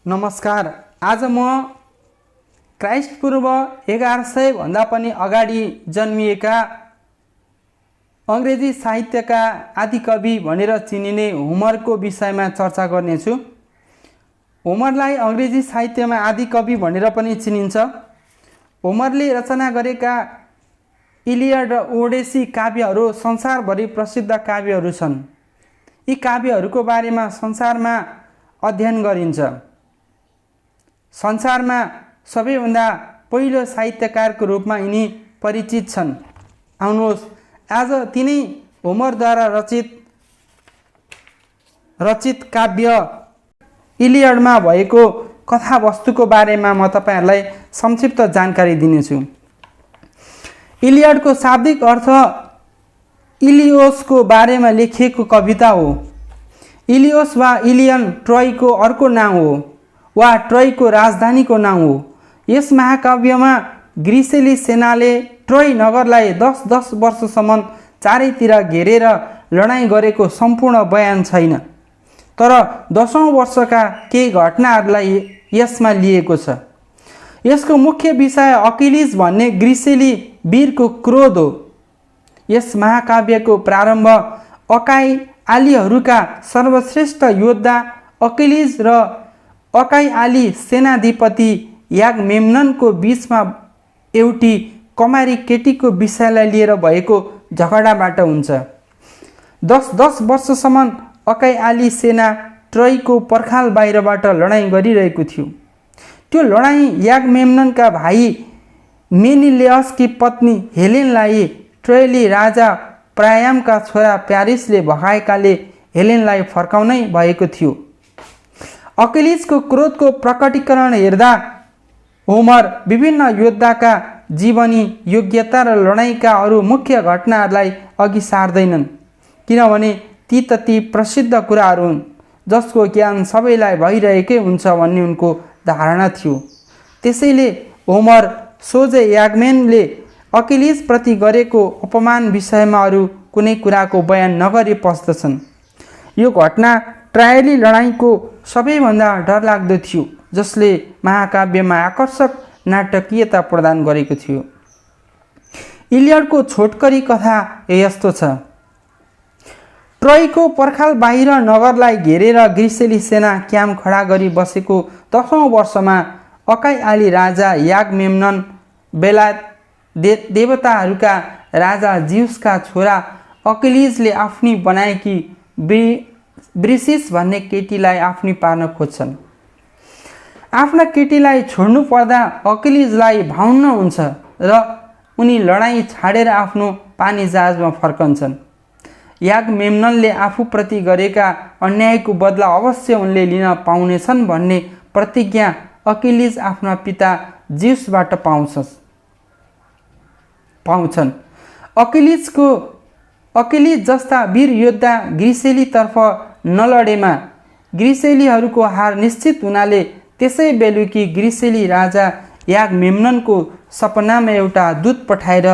नमस्कार। आज म क्राइस्ट पूर्व 1100 भन्दा पनि अगाडि जन्मिएका अंग्रेजी साहित्यका आदिकवि भनेर चिनिने होमरको विषयमा चर्चा गर्नेछु। होमरलाई अंग्रेजी साहित्यमा आदिकवि भनेर पनि चिनिन्छ। होमरले रचना गरेका इलियड र ओडेसी काव्यहरू संसारभरि प्रसिद्ध काव्यहरू छन्। यी काव्यहरूको बारेमा संसारमा अध्ययन गरिन्छ। संसारमा सबैभन्दा पहिलो साहित्यकारको रूपमा यिनी परिचित छन्। आउनुहोस् आज तिनै होमरद्वारा रचित काव्य इलियडमा भएको कथावस्तुको बारेमा म तपाईहरुलाई संक्षिप्त जानकारी दिनेछु। इलियडको शाब्दिक अर्थ इलियोसको बारेमा लेखिएको कविता हो। इलियोस वा इलियन ट्रोयको अर्को नाम हो वा ट्रोयको राजधानीको नाम हो। यस महाकाव्यमा ग्रिसेली सेनाले ट्रोय नगरलाई 10 वर्षसम्म चारैतिर घेरेर लडाईँ गरेको सम्पूर्ण बयान छैन, तर 10औं वर्षका केही घटनाहरूलाई यसमा लिएको छ। यसको मुख्य विषय अकिलिज भन्ने ग्रिसेली वीरको क्रोध हो। यस महाकाव्यको प्रारम्भ अकाई आलीहरूका सर्वश्रेष्ठ योद्धा अकिलिज र अकाई आली सेनाधिपति यागमेम्ननको बीचमा एउटी कमारी केटीको विषयलाई लिएर भएको झगडाबाट हुन्छ। 10 वर्षसम्म अकाई आली सेना ट्रोयको पर्खाल बाहिरबाट लडाईँ गरिरहेको थियो। त्यो लडाईँ यागमेम्ननका भाइ मेनिलेअसकी पत्नी हेलेनलाई ट्रोयली राजा प्रायामका छोरा प्यारिसले भगाएकाले हेलेनलाई फर्काउनै भएको थियो। अकिलिजको क्रोधको प्रकटीकरण हेर्दा होमर विभिन्न योद्धाका जीवनी, योग्यता र लडाईँका अरू मुख्य घटनाहरूलाई अघि सार्दैनन्, किनभने ती प्रसिद्ध कुराहरू हुन् जसको ज्ञान सबैलाई भइरहेकै हुन्छ भन्ने उनको धारणा थियो। त्यसैले होमर सोझै यागमेनले अकिलिज प्रति गरेको अपमान विषयमा अरू कुनै कुराको बयान नगरी पस्दछन्। यो घटना ट्रायली लडाईँको सबैभन्दा डरलाग्दो थियो, जसले महाकाव्यमा आकर्षक नाटकीयता प्रदान गरेको थियो। इलियडको छोटकरी कथा यस्तो छ। ट्रोयको पर्खाल बाहिर नगरलाई घेरेर ग्रिसेली सेना क्याम्प खडा गरी बसेको 10औं वर्षमा अकाई आली राजा यागमेम्नन बेलायत देवताहरूका राजा जिउसका छोरा अकिलिजले आफ्नी बनाएकी ब्रिसिस भन्ने केटीलाई आफ्नी पार्न खोज्छन्। आफ्ना केटीलाई छोड्नु पर्दा अकिलिजलाई भाउन्न हुन्छ र उनी लडाईँ छाडेर आफ्नो पानी जहाजमा फर्कन्छन्। यागमेम्ननले आफूप्रति गरेका अन्यायको बदला अवश्य उनले लिन पाउनेछन् भन्ने प्रतिज्ञा अकिलिज आफ्ना पिता जिउसबाट पाउँछन्। अकिलिज जस्ता वीर योद्धा ग्रिसेलीतर्फ नलडेमा ग्रिसेलीहरूको हार निश्चित हुनाले त्यसै बेलुकी ग्रिसेली राजा यागमेम्ननको सपनामा एउटा दूत पठाएर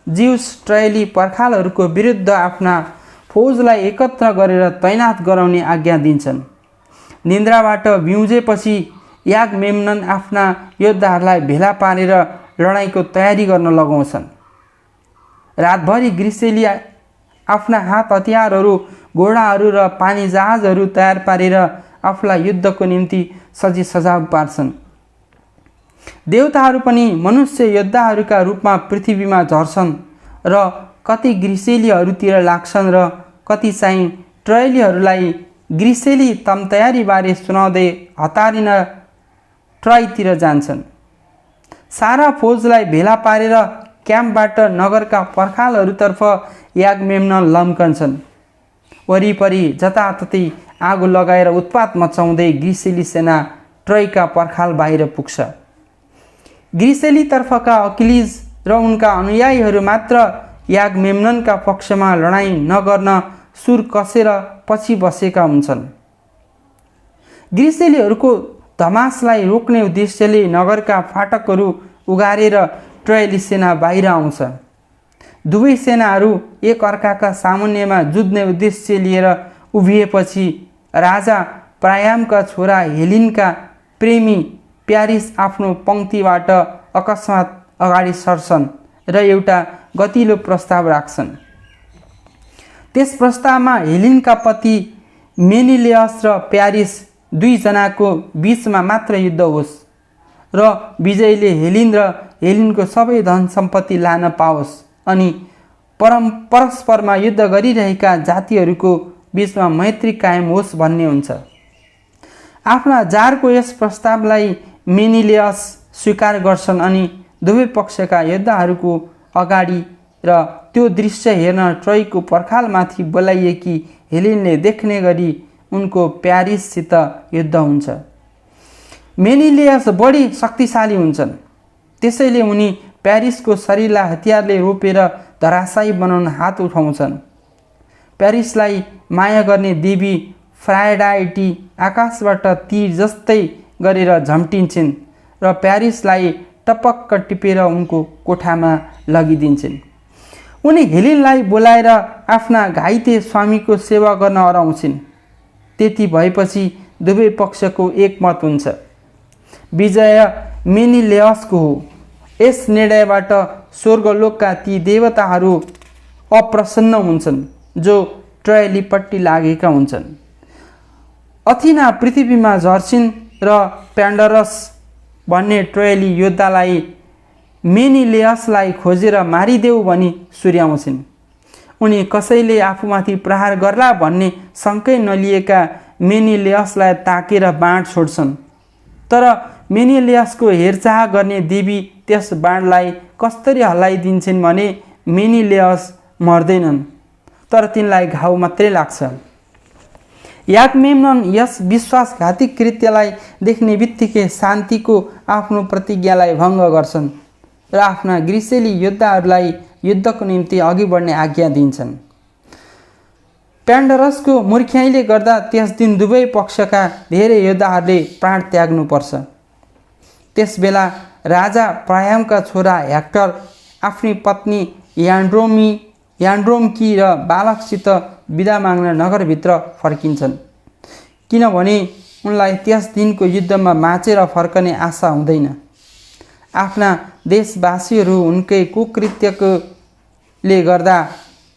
जिउस ट्रोयली पर्खालहरूको विरुद्ध आफ्ना फौजलाई एकत्र गरेर तैनात गराउने आज्ञा दिन्छन्। निन्द्राबाट बिउजेपछि यागमेम्नन आफ्ना योद्धाहरूलाई भेला पारेर लडाईँको तयारी गर्न लगाउँछन्। रातभरि ग्रिसेली आफ्ना हात हतियारहरू, घोडाहरू र पानी जहाजहरू तयार पारेर आफूलाई युद्धको निम्ति सजी सजाव पार्छन्। देवताहरू पनि मनुष्य योद्धाहरूका रूपमा पृथ्वीमा झर्छन् र कति ग्रिसेलीहरूतिर लाग्छन् र कति चाहिँ ट्रोयलीहरूलाई ग्रिसेली तयारीबारे सुनाउँदै हतारिन ट्रोयतिर जान्छन्। सारा फौजलाई भेला पारेर क्याम्पबाट नगरका पर्खालहरूतर्फ यागमेम्नन लम्कन्छन्। वरिपरि जताततै आगो लगाएर उत्पात मचाउँदै ग्रिसेली सेना ट्रोयका पर्खाल बाहिर पुग्छ। ग्रिसेलीतर्फका अकिलिज र उनका अनुयायीहरू मात्र यागमेम्ननका पक्षमा लडाईँ नगर्न सुर कसेर पछि बसेका हुन्छन्। ग्रिसेलीहरूको धमासलाई रोक्ने उद्देश्यले नगरका फाटकहरू उगारेर ट्रोयली सेना बाहिर आउँछ। दुवै सेनाहरू एक अर्काका सामुन्नेमा जुझ्ने उद्देश्य लिएर उभिएपछि राजा प्रायामका छोरा हेलिनका प्रेमी प्यारिस आफ्नो पंक्तिबाट अकस्मात अगाडि सर्छन् र एउटा गतिलो प्रस्ताव राख्छन्। त्यस प्रस्तावमा हेलिनका पति मेनिलियस र प्यारिस दुईजनाको बीचमा मात्र युद्ध होस् र विजयीले हेलिन र हेलिनको सबै धन सम्पत्ति लान पाओस् अनि परस्परमा युद्ध गरिरहेका जातिहरूको बीचमा मैत्री कायम होस् भन्ने हुन्छ। आफ्ना जारको यस प्रस्तावलाई मेनिलियस स्वीकार गर्छन् अनि दुवै पक्षका योद्धाहरूको अगाडि र त्यो दृश्य हेर्न ट्रोयको पर्खालमाथि बोलाइएकी हेलिनले देख्ने गरी उनको प्यारिससित युद्ध हुन्छ। मेनिलियस बढी शक्तिशाली हुन्छन्, त्यसैले उनी प्यारिसको शरीरलाई हतियारले रोपेर धराशायी बनाउन हात उठाउँछन्। प्यारिसलाई माया गर्ने देवी फ्राइडाइटी आकाशबाट तीर जस्तै गरेर झम्टिन्छन् र प्यारिसलाई टपक्क टिपेर उनको कोठामा लगिदिन्छन्। उनी हेलिनलाई बोलाएर आफ्ना घाइते स्वामीको सेवा गर्न अराउँछिन्। त्यति भएपछि दुवै पक्षको एकमत हुन्छ। विजय मेनिलियसको हो। यस निर्णयबाट स्वर्गलोकका ती देवताहरू अप्रसन्न हुन्छन् जो ट्रोयलीपट्टि लागेका हुन्छन्। अथिना पृथ्वीमा झर्छिन् र प्यान्डरस भन्ने ट्रोयली योद्धालाई मेनिलियसलाई खोजेर मारिदेऊ भनी सुर्याउँछिन्। उनी कसैले आफूमाथि प्रहार गर्ला भन्ने शङ्कै नलिएका मेनिलियसलाई ताकेर बाण छोड्छन्। तर मेनिलियसको हेरचाह गर्ने देवी त्यस बाणलाई कसरी हल्लाइदिन्छन् भने मेनिलियस मर्दैनन्, तर तिनलाई घाउ मात्रै लाग्छ। यागमेम्नन यस विश्वासघाती कृत्यलाई देख्ने बित्तिकै शान्तिको आफ्नो प्रतिज्ञालाई भङ्ग गर्छन् र आफ्ना ग्रिसेली योद्धाहरूलाई युद्धको निम्ति अघि बढ्ने आज्ञा दिन्छन्। प्यान्डरसको मूर्ख्याइले गर्दा त्यस दिन दुवै पक्षका धेरै योद्धाहरूले प्राण त्याग्नुपर्छ। त्यसबेला राजा प्रायमका छोरा हेक्टर आफ्नी पत्नी यान्ड्रोमकी र बालकसित बिदा माग्न नगरभित्र फर्किन्छन्, किनभने उनलाई त्यस दिनको युद्धमा बाँचेर फर्कने आशा हुँदैन। आफ्ना देशवासीहरू उनकै कुकृत्यले गर्दा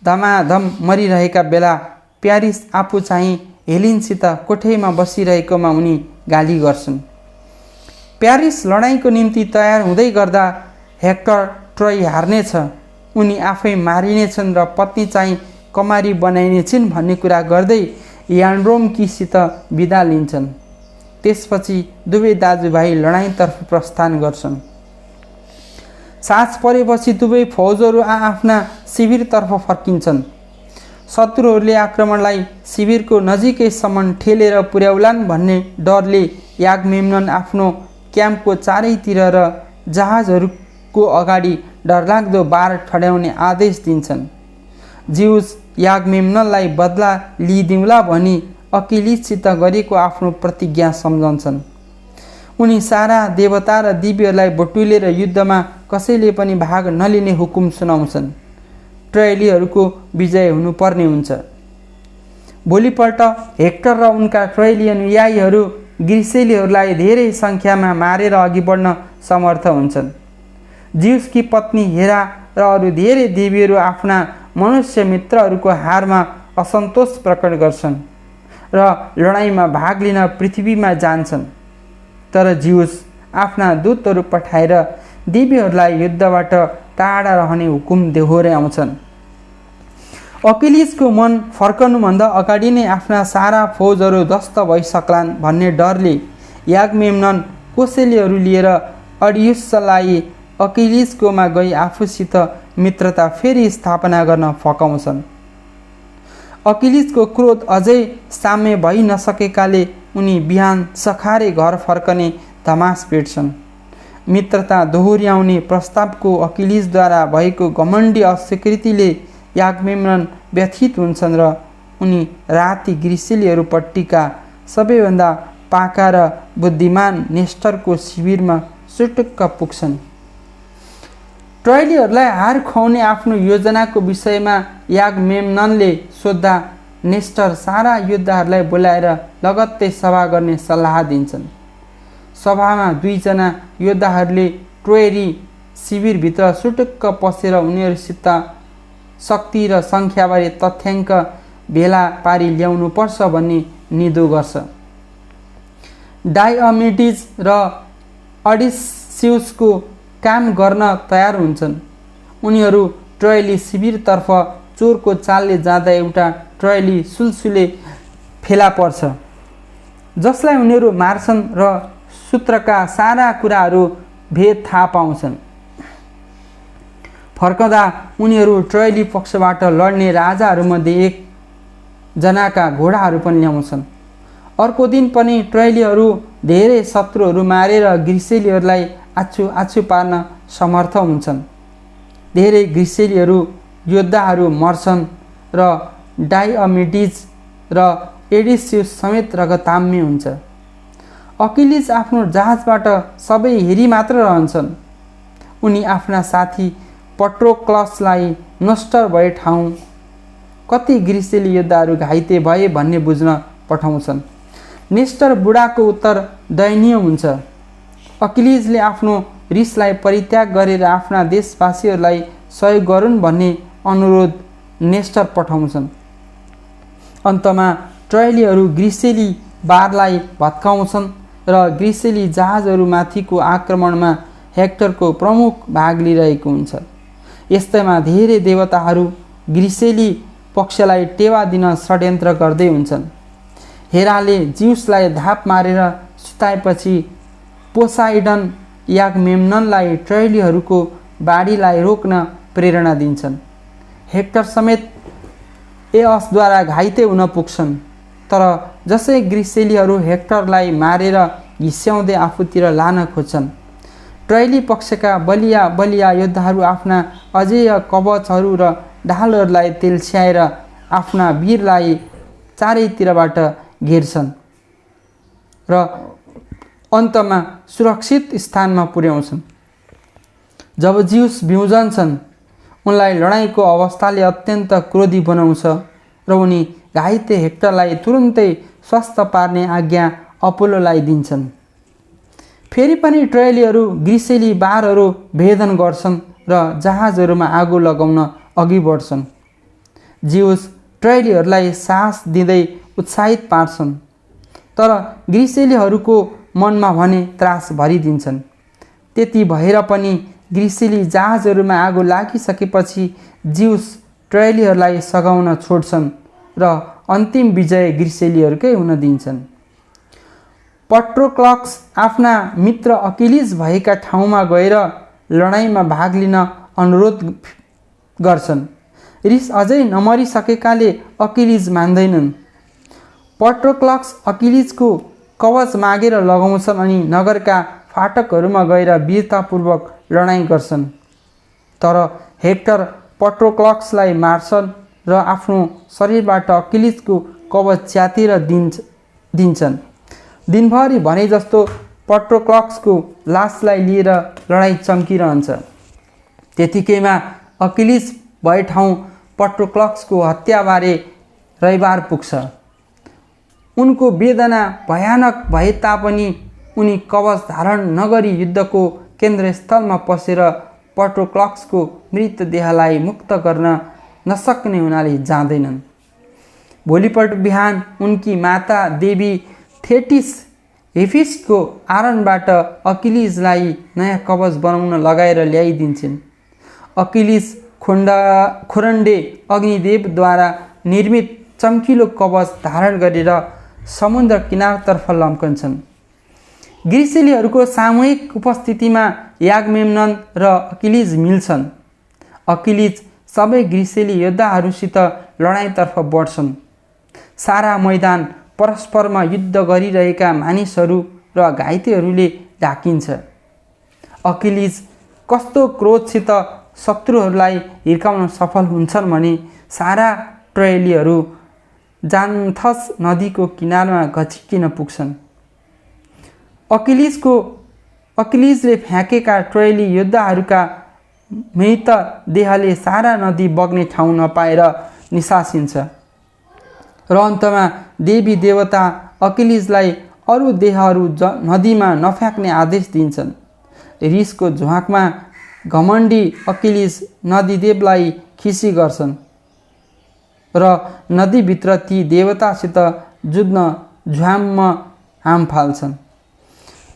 धमाधम मरिरहेका बेला प्यारिस आफू चाहिँ हेलिनसित कोठैमा बसिरहेकोमा उनी गाली गर्छन्। प्यारिस लडाइँको निम्ति तयार हुँदै गर्दा हेक्टर ट्रोय हार्नेछ, उनी आफै मारिनेछन् र पत्नी चाहिँ कमारी बनाइनेछिन् भन्ने कुरा गर्दै यान्ड्रोमकीसित बिदा लिन्छन्। त्यसपछि दुवै दाजुभाइ लडाइँतर्फ प्रस्थान गर्छन्। साँझ परेपछि दुवै फौजहरू आफ्ना शिविरतर्फ फर्किन्छन्। शत्रुहरूले आक्रमणलाई शिविरको नजिकैसम्म ठेलेर पुर्याउलान् भन्ने डरले यागमेम्नन आफ्नो क्याम्पको चारैतिर र जहाजहरूको अगाडि डरलाग्दो बार ठड्याउने आदेश दिन्छन्। जिउस यागमेम्ननलाई बदला लिइदिउँला भनी अकिलिससित गरेको आफ्नो प्रतिज्ञा सम्झन्छन्। उनी सारा देवता र दिव्यहरूलाई बटुलेर युद्धमा कसैले पनि भाग नलिने हुकुम सुनाउँछन्। ट्रोयलीहरूको विजय हुनुपर्ने हुन्छ। भोलिपल्ट हेक्टर र उनका ट्रोयली अनुयायीहरू ग्रिसेलीहरूलाई धेरै सङ्ख्यामा मारेर अघि बढ्न समर्थ हुन्छन्। जिउसकी पत्नी हेरा र अरू धेरै देवीहरू आफ्ना मनुष्य मित्रहरूको हारमा असन्तोष प्रकट गर्छन् र लडाइँमा भाग लिन पृथ्वीमा जान्छन्। तर जिउस आफ्ना दूतहरू पठाएर देवीहरूलाई युद्धबाट टाढा रहने हुकुम दोहोऱ्याउँछन्। अकिलिसको मन फर्कनुभन्दा अगाडि नै आफ्ना सारा फौजहरू ध्वस्त भइसक्लान् भन्ने डरले यागमेम्नन कोसेलीहरू लिएर अडियुसलाई अकिलिसकोमा गई आफूसित मित्रता फेरि स्थापना गर्न फकाउँछन्। अकिलिसको क्रोध अझै साम्य भइ नसकेकाले उनी बिहान सखारे घर फर्कने धमास पेट्छन्। मित्रता दोहोऱ्याउने प्रस्तावको अकिलिसद्वारा भएको घमण्डी अस्वीकृतिले यागमेम्नन व्यथित हुन्छन् र उनी राति ग्रिसेलीहरूपट्टिका सबैभन्दा पाका र बुद्धिमान नेस्टरको शिविरमा सुटुक्क पुग्छन्। ट्रोयलीहरूलाई हार खुवाउने आफ्नो योजनाको विषयमा यागमेम्ननले सोद्धा नेस्टर सारा योद्धाहरूलाई बोलाएर लगत्तै सभा गर्ने सल्लाह दिन्छन्। सभामा दुईजना योद्धाहरूले ट्रोयरी शिविरभित्र सुटुक्क पसेर उनीहरूसित शक्ति र सङ्ख्याबारे तथ्याङ्क भेला पारी ल्याउनु पर्छ भन्ने निदो गर्छ। डायोमेडिज र ओडिसिउसको काम गर्न तयार हुन्छन्। उनीहरू ट्रोयली शिविरतर्फ चोरको चालले जाँदा एउटा ट्रोयली सुलसुले फेला पर्छ जसलाई उनीहरू मार्छन् र सूत्रका सारा कुराहरू भेद थाहा पाउँछन्। फर्कँदा उनीहरू ट्रोयली पक्षबाट लड्ने राजाहरूमध्ये एक जनाका घोडाहरू पनि ल्याउँछन्। अर्को दिन पनि ट्रोयलीहरू धेरै शत्रुहरू मारेर ग्रिसेलीहरूलाई आछु पार्न समर्थ हुन्छन्। धेरै ग्रिसेलीहरू योद्धाहरू मर्छन् र डायोमेडिज र ओडिसिउस समेत रगताम्य हुन्छ। अकिलिज आफ्नो जहाजबाट सबै हेरी मात्र रहन्छन्। उनी आफ्ना साथी पट्रोक्लसलाई नष्ट भए ठाउँ कति ग्रिसेली योद्धाहरू घाइते भए भन्ने बुझ्न पठाउँछन्। नेस्टर बुढाको उत्तर दयनीय हुन्छ। अकिलिजले आफ्नो रिसलाई परित्याग गरेर आफ्ना देशवासीहरूलाई सहयोग गरून् भन्ने अनुरोध नेस्टर पठाउँछन्। अन्तमा ट्रोयलीहरू ग्रिसेली बारलाई भत्काउँछन् र ग्रिसेली जहाजहरूमाथिको आक्रमणमा हेक्टरको प्रमुख भाग लिइरहेको हुन्छ। यस्तैमा धेरै देवताहरू ग्रिसेली पक्षलाई टेवा दिन षड्यन्त्र गर्दै हुन्छन्। हेराले जिउसलाई धाप मारेर सुताएपछि पोसाइडन यागमेम्ननलाई ट्रोयलीहरूको बाढीलाई रोक्न प्रेरणा दिन्छन्। हेक्टर समेत एअसद्वारा घाइते हुन पुग्छन्। तर जसै ग्रिसेलीहरू हेक्टरलाई मारेर घिस्याउँदै आफूतिर लान खोज्छन्, ट्रोयली पक्षका बलिया योद्धाहरू आफ्ना अजेय कवचहरू र ढालहरूलाई तेल्स्याएर आफ्ना वीरलाई चारैतिरबाट घेर्छन् र अन्तमा सुरक्षित स्थानमा पुर्याउँछन्। जब जिउस बिउजन्छन्, उनलाई लडाइँको अवस्थाले अत्यन्त क्रोधी बनाउँछ र उनी घाइते हेक्टरलाई तुरुन्तै स्वस्थ पार्ने आज्ञा अपोलोलाई दिन्छन्। फेरि पनि ट्रोयलीहरू ग्रिसेली बारहरू भेदन गर्छन् र जहाजहरूमा आगो लगाउन अघि बढ्छन्। जिउस ट्रोयलीहरूलाई साहस दिँदै उत्साहित पार्छन्, तर ग्रिसेलीहरूको मनमा भने त्रास भरिदिन्छन्। त्यति भएर पनि ग्रिसेली जहाजहरूमा आगो लागिसकेपछि जिउस ट्रोयलीहरूलाई सघाउन छोड्छन् र अन्तिम विजय ग्रिसेलीहरूकै हुन दिन्छन्। पट्रोक्लस आफ्ना मित्र अकिलिज भएका ठाउँमा गएर लडाइँमा भाग लिन अनुरोध गर्छन्। रिस अझै नमरिसकेकाले अकिलिज मान्दैनन्। पट्रोक्लस अकिलिजको कवच मागेर लगाउँछन् अनि नगरका फाटकहरूमा गएर वीरतापूर्वक लडाइँ गर्छन्। तर हेक्टर पट्रोक्लसलाई मार्छन् र आफ्नो शरीरबाट अकिलिजको कवच च्यातेर दिन्छन्। दिनभरि भने जस्तो पट्रोक्लसको लासलाई लिएर लडाइँ चम्किरहन्छ। त्यतिकैमा अकिलिज भए ठाउँ पट्रोक्लसको हत्याबारे रविवार पुग्छ। उनको वेदना भयानक भए तापनि उनी कवच धारण नगरी युद्धको केन्द्रस्थलमा पसेर पट्रोक्लसको मृतदेहलाई मुक्त गर्न नसक्ने हुनाले जाँदैनन्। भोलिपल्ट बिहान उनकी माता देवी थेटिस हेफिस्टको आरणबाट अकिलिजलाई नयाँ कवच बनाउन लगाएर ल्याइदिन्छन्। अकिलिज खोरण्डे अग्निदेवद्वारा निर्मित चम्किलो कवच धारण गरेर समुद्र किनारतर्फ लम्कन्छन्। ग्रिसेलीहरूको सामूहिक उपस्थितिमा यागमेम्नन र अकिलिज मिल्छन्। अकिलिज सबै ग्रिसेली योद्धाहरूसित लडाइँतर्फ बढ्छन्। सारा मैदान परस्परमा युद्ध गरिरहेका मानिसहरू र घाइतेहरूले ढाकिन्छ। अकिलिज कस्तो क्रोधसित शत्रुहरूलाई हिर्काउन सफल हुन्छन् भने सारा ट्रोयलीहरू जान्थस नदीको किनारमा घचिक्किन पुग्छन्। अकिलिजले फ्याँकेका ट्रोयली योद्धाहरूका मृत देहले सारा नदी बग्ने ठाउँ नपाएर निसासिन्छ र अन्तमा देवी देवता अकिलिजलाई अरू देहहरू नदीमा नफ्याँक्ने आदेश दिन्छन्। रिसको झ्वाकमा घमण्डी अकिलिस नदीदेवलाई खिसी गर्छन् र नदीभित्र ती देवतासित जुझ्न झ्वाम्म हाम फाल्छन्।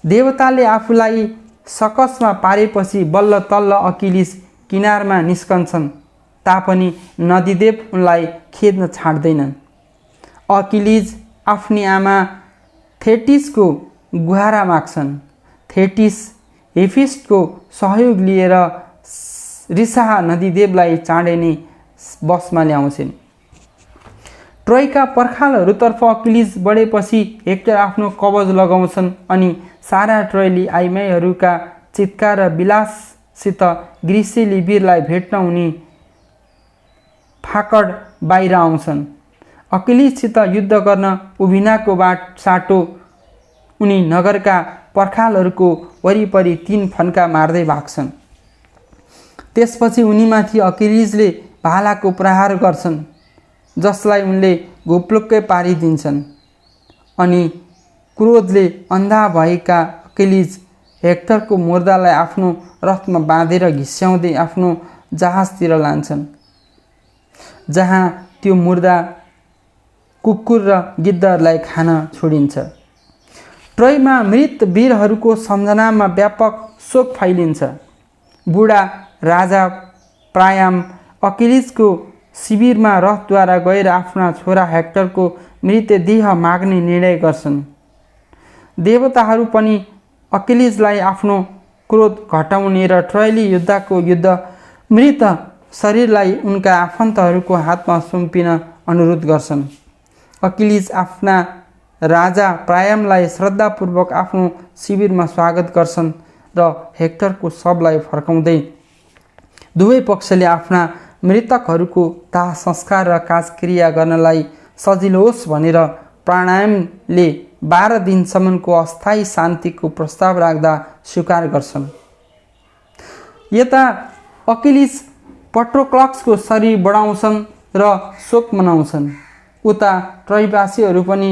देवताले आफूलाई सकसमा पारेपछि बल्ल तल्ल अकिलिस किनारमा निस्कन्छन् तापनि नदीदेव उनलाई खेद्न छाड्दैनन्। अकिलिज आफ्नी आमा थेटिसको गुहारा माग्छन्। थेटिस हेफिस्टको सहयोग लिएर रिसाहा नदीदेवलाई चाँडै नै बसमा ल्याउँछिन्। ट्रोयका पर्खालहरूतर्फ अकिलिज बढेपछि हेक्टर आफ्नो कवच लगाउँछन् अनि सारा ट्रोयली आइमाईहरूका चित्कार र विलाससित ग्रिसेली वीरलाई भेट्न उनी फाकड बाहिर आउँछन्। अकिलिजसित युद्ध गर्न उभिनाको साटो उनी नगरका पर्खालहरूको वरिपरि 3 फन्का मार्दै भाग्छन्। त्यसपछि उनीमाथि अकिलिजले भालाको प्रहार गर्छन् जसलाई उनले घोप्लुक्कै पारिदिन्छन् अनि क्रोधले अन्धा भएका अकिलिज हेक्टरको मुर्दालाई आफ्नो रथमा बाँधेर घिस्याउँदै आफ्नो जहाजतिर लान्छन् जहाँ त्यो मुर्दा कुकुर र गिद्धहरूलाई खान छोडिन्छ। ट्रोयमा मृत वीरहरूको सम्झनामा व्यापक शोक फैलिन्छ। बुढा राजा प्रायाम अकिलिजको शिविरमा रथद्वारा गएर आफ्ना छोरा हेक्टरको मृतदेह माग्ने निर्णय गर्छन्। देवताहरू पनि अकिलिजलाई आफ्नो क्रोध घटाउने र ट्रोयली युद्धको मृत शरीरलाई उनका आफन्तहरूको हातमा सुम्पिन अनुरोध गर्छन्। अकिलिज आफ्ना राजा प्रायामलाई श्रद्धापूर्वक आफ्नो शिविरमा स्वागत गर्छन् र हेक्टरको शवलाई फर्काउँदै दुवै पक्षले आफ्ना मृतकहरूको दाह संस्कार र काजक्रिया गर्नलाई सजिलो होस् भनेर प्राणायामले 12 दिनसम्मको अस्थायी शान्तिको प्रस्ताव राख्दा स्वीकार गर्छन्। यता अकिलिज पट्रोक्लसको शरीर बढाउँछन् र शोक मनाउँछन्। उता ट्रोयवासीहरू पनि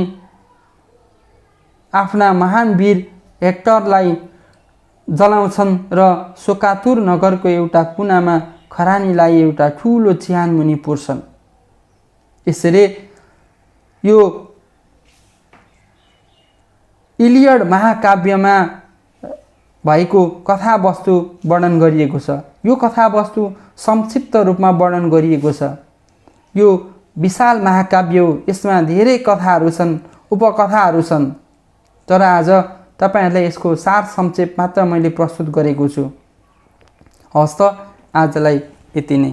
आफ्ना महान वीर हेक्टरलाई जलाउँछन् र शोकातुर नगरको एउटा कुनामा खरानीलाई एउटा ठुलो चिहानमुनि पुर्छन्। यसरी यो इलियड महाकाव्यमा भएको कथावस्तु वर्णन गरिएको छ। यो कथावस्तु संक्षिप्त रूपमा वर्णन गरिएको छ। यो विशाल महाकाव्य हो। यसमा धेरै कथाहरू छन्, उपकथाहरू छन्, तर आज तपाईहरुलाई यसको सार संक्षेप मात्र मैले प्रस्तुत गरेको छु। हस्त आजलाई यति नै।